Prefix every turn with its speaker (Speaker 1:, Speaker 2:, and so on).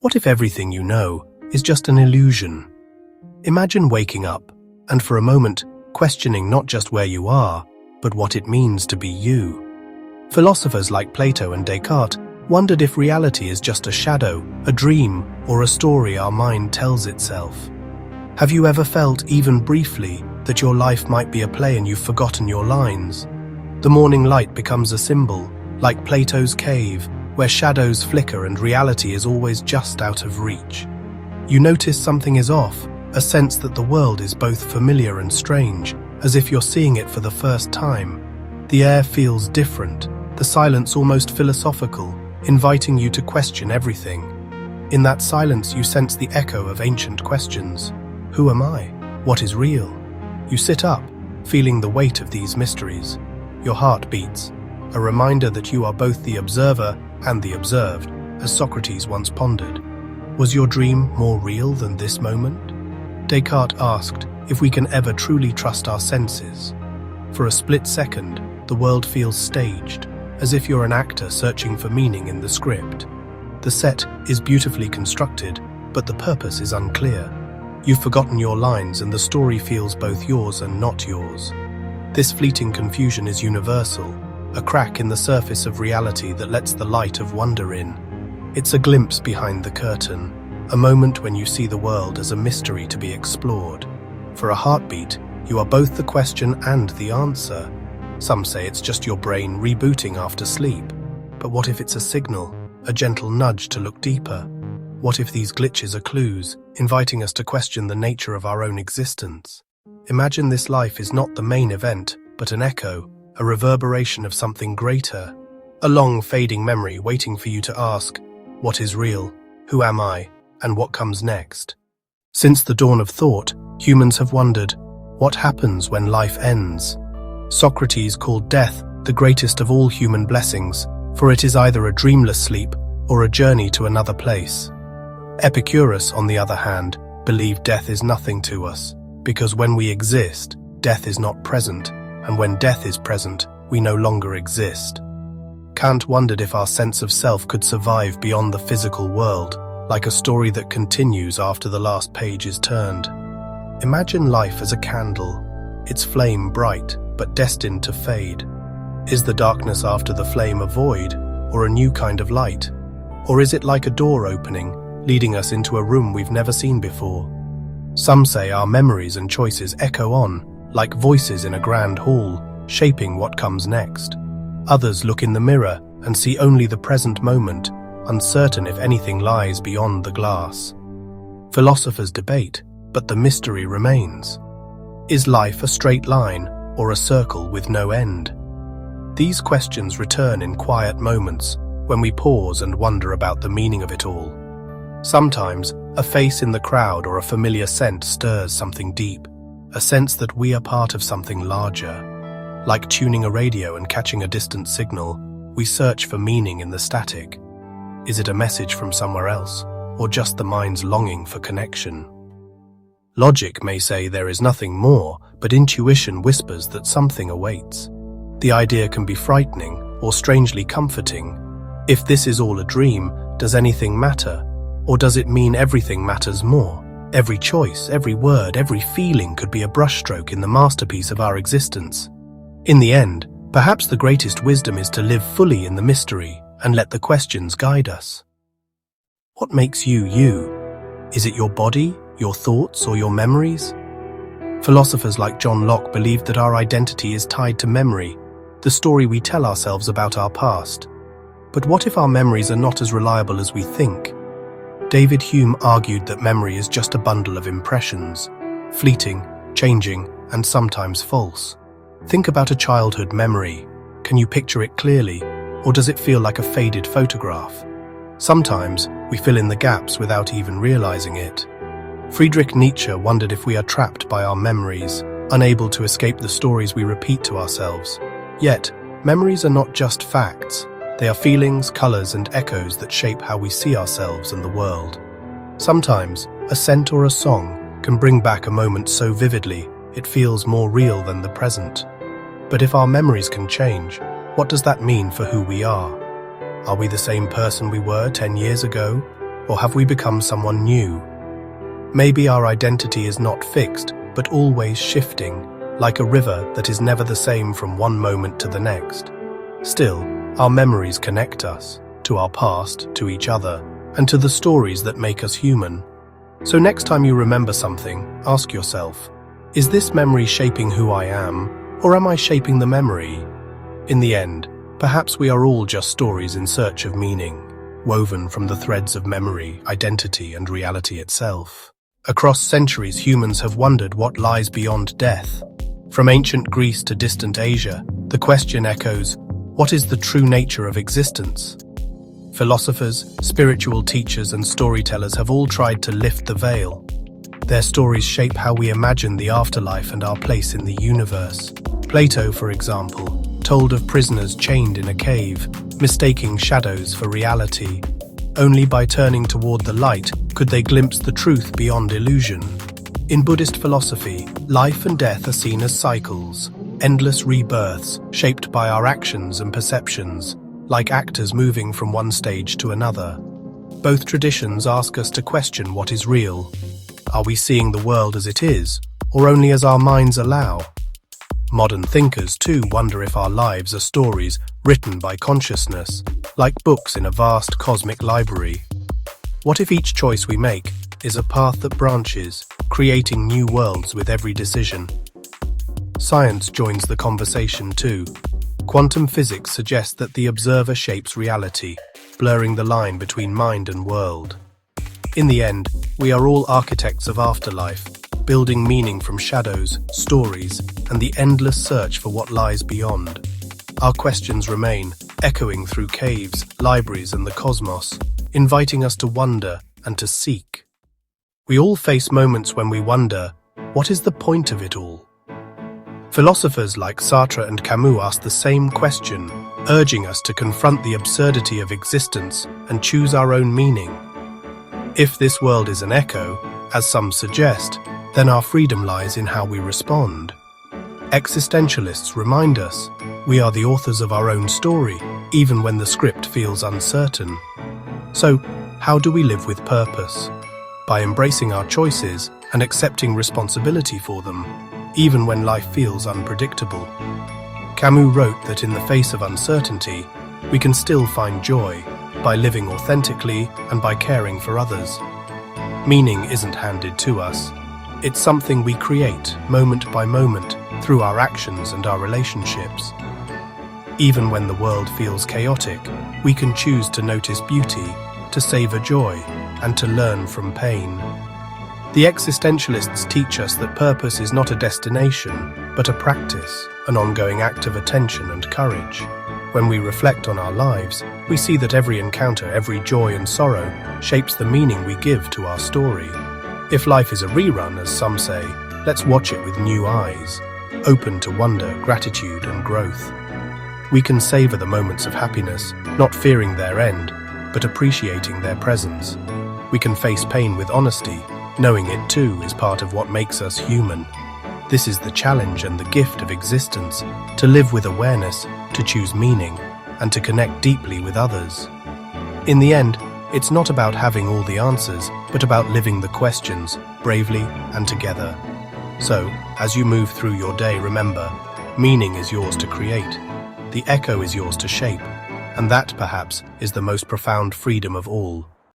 Speaker 1: What if everything you know is just an illusion? Imagine waking up and for a moment questioning not just where you are, but what it means to be you. Philosophers like Plato and Descartes wondered if reality is just a shadow, a dream, or a story our mind tells itself. Have you ever felt, even briefly, that your life might be a play and you've forgotten your lines? The morning light becomes a symbol, like Plato's cave, where shadows flicker and reality is always just out of reach. You notice something is off, a sense that the world is both familiar and strange, as if you're seeing it for the first time. The air feels different, the silence almost philosophical, inviting you to question everything. In that silence you sense the echo of ancient questions. Who am I? What is real? You sit up, feeling the weight of these mysteries. Your heart beats, a reminder that you are both the observer and the observed, as Socrates once pondered. Was your dream more real than this moment? Descartes asked if we can ever truly trust our senses. For a split second, the world feels staged, as if you're an actor searching for meaning in the script. The set is beautifully constructed, but the purpose is unclear. You've forgotten your lines and the story feels both yours and not yours. This fleeting confusion is universal, a crack in the surface of reality that lets the light of wonder in. It's a glimpse behind the curtain, a moment when you see the world as a mystery to be explored. For a heartbeat, you are both the question and the answer. Some say it's just your brain rebooting after sleep. But what if it's a signal, a gentle nudge to look deeper? What if these glitches are clues, inviting us to question the nature of our own existence? Imagine this life is not the main event, but an echo, a reverberation of something greater. A long, fading memory waiting for you to ask, what is real? Who am I? And what comes next? Since the dawn of thought, humans have wondered, what happens when life ends? Socrates called death the greatest of all human blessings, for it is either a dreamless sleep or a journey to another place. Epicurus, on the other hand, believed death is nothing to us, because when we exist, death is not present, and when death is present, we no longer exist. Kant wondered if our sense of self could survive beyond the physical world, like a story that continues after the last page is turned. Imagine life as a candle, its flame bright, but destined to fade. Is the darkness after the flame a void, or a new kind of light? Or is it like a door opening, leading us into a room we've never seen before? Some say our memories and choices echo on, like voices in a grand hall, shaping what comes next. Others look in the mirror and see only the present moment, uncertain if anything lies beyond the glass. Philosophers debate, but the mystery remains. Is life a straight line or a circle with no end? These questions return in quiet moments when we pause and wonder about the meaning of it all. Sometimes, a face in the crowd or a familiar scent stirs something deep, a sense that we are part of something larger. Like tuning a radio and catching a distant signal, we search for meaning in the static. Is it a message from somewhere else, or just the mind's longing for connection? Logic may say there is nothing more, but intuition whispers that something awaits. The idea can be frightening or strangely comforting. If this is all a dream, does anything matter? Or does it mean everything matters more? Every choice, every word, every feeling could be a brushstroke in the masterpiece of our existence. In the end, perhaps the greatest wisdom is to live fully in the mystery and let the questions guide us. What makes you you? Is it your body, your thoughts, or your memories? Philosophers like John Locke believed that our identity is tied to memory, the story we tell ourselves about our past. But what if our memories are not as reliable as we think? David Hume argued that memory is just a bundle of impressions, fleeting, changing, and sometimes false. Think about a childhood memory. Can you picture it clearly, or does it feel like a faded photograph? Sometimes we fill in the gaps without even realizing it. Friedrich Nietzsche wondered if we are trapped by our memories, unable to escape the stories we repeat to ourselves. Yet, memories are not just facts. They are feelings, colors, and echoes that shape how we see ourselves and the world. Sometimes, a scent or a song can bring back a moment so vividly it feels more real than the present. But if our memories can change, what does that mean for who we are? Are we the same person we were 10 years ago? Or have we become someone new? Maybe our identity is not fixed, but always shifting, like a river that is never the same from one moment to the next. Still, our memories connect us, to our past, to each other, and to the stories that make us human. So next time you remember something, ask yourself, is this memory shaping who I am, or am I shaping the memory? In the end, perhaps we are all just stories in search of meaning, woven from the threads of memory, identity, and reality itself. Across centuries, humans have wondered what lies beyond death. From ancient Greece to distant Asia, the question echoes, what is the true nature of existence? Philosophers, spiritual teachers, and storytellers have all tried to lift the veil. Their stories shape how we imagine the afterlife and our place in the universe. Plato, for example, told of prisoners chained in a cave, mistaking shadows for reality. Only by turning toward the light could they glimpse the truth beyond illusion. In Buddhist philosophy, life and death are seen as cycles, endless rebirths shaped by our actions and perceptions, like actors moving from one stage to another. Both traditions ask us to question what is real. Are we seeing the world as it is, or only as our minds allow? Modern thinkers, too, wonder if our lives are stories written by consciousness, like books in a vast cosmic library. What if each choice we make is a path that branches, creating new worlds with every decision? Science joins the conversation too. Quantum physics suggests that the observer shapes reality, blurring the line between mind and world. In the end, we are all architects of afterlife, building meaning from shadows, stories, and the endless search for what lies beyond. Our questions remain, echoing through caves, libraries, and the cosmos, inviting us to wonder and to seek. We all face moments when we wonder, what is the point of it all? Philosophers like Sartre and Camus ask the same question, urging us to confront the absurdity of existence and choose our own meaning. If this world is an echo, as some suggest, then our freedom lies in how we respond. Existentialists remind us we are the authors of our own story, even when the script feels uncertain. So, how do we live with purpose? By embracing our choices and accepting responsibility for them, even when life feels unpredictable. Camus wrote that in the face of uncertainty, we can still find joy by living authentically and by caring for others. Meaning isn't handed to us. It's something we create, moment by moment, through our actions and our relationships. Even when the world feels chaotic, we can choose to notice beauty, to savor joy, and to learn from pain. The existentialists teach us that purpose is not a destination, but a practice, an ongoing act of attention and courage. When we reflect on our lives, we see that every encounter, every joy and sorrow, shapes the meaning we give to our story. If life is a rerun, as some say, let's watch it with new eyes, open to wonder, gratitude, and growth. We can savor the moments of happiness, not fearing their end, but appreciating their presence. We can face pain with honesty, knowing it too is part of what makes us human. This is the challenge and the gift of existence, to live with awareness, to choose meaning, and to connect deeply with others. In the end, it's not about having all the answers, but about living the questions, bravely and together. So, as you move through your day, remember, meaning is yours to create, the echo is yours to shape, and that, perhaps, is the most profound freedom of all.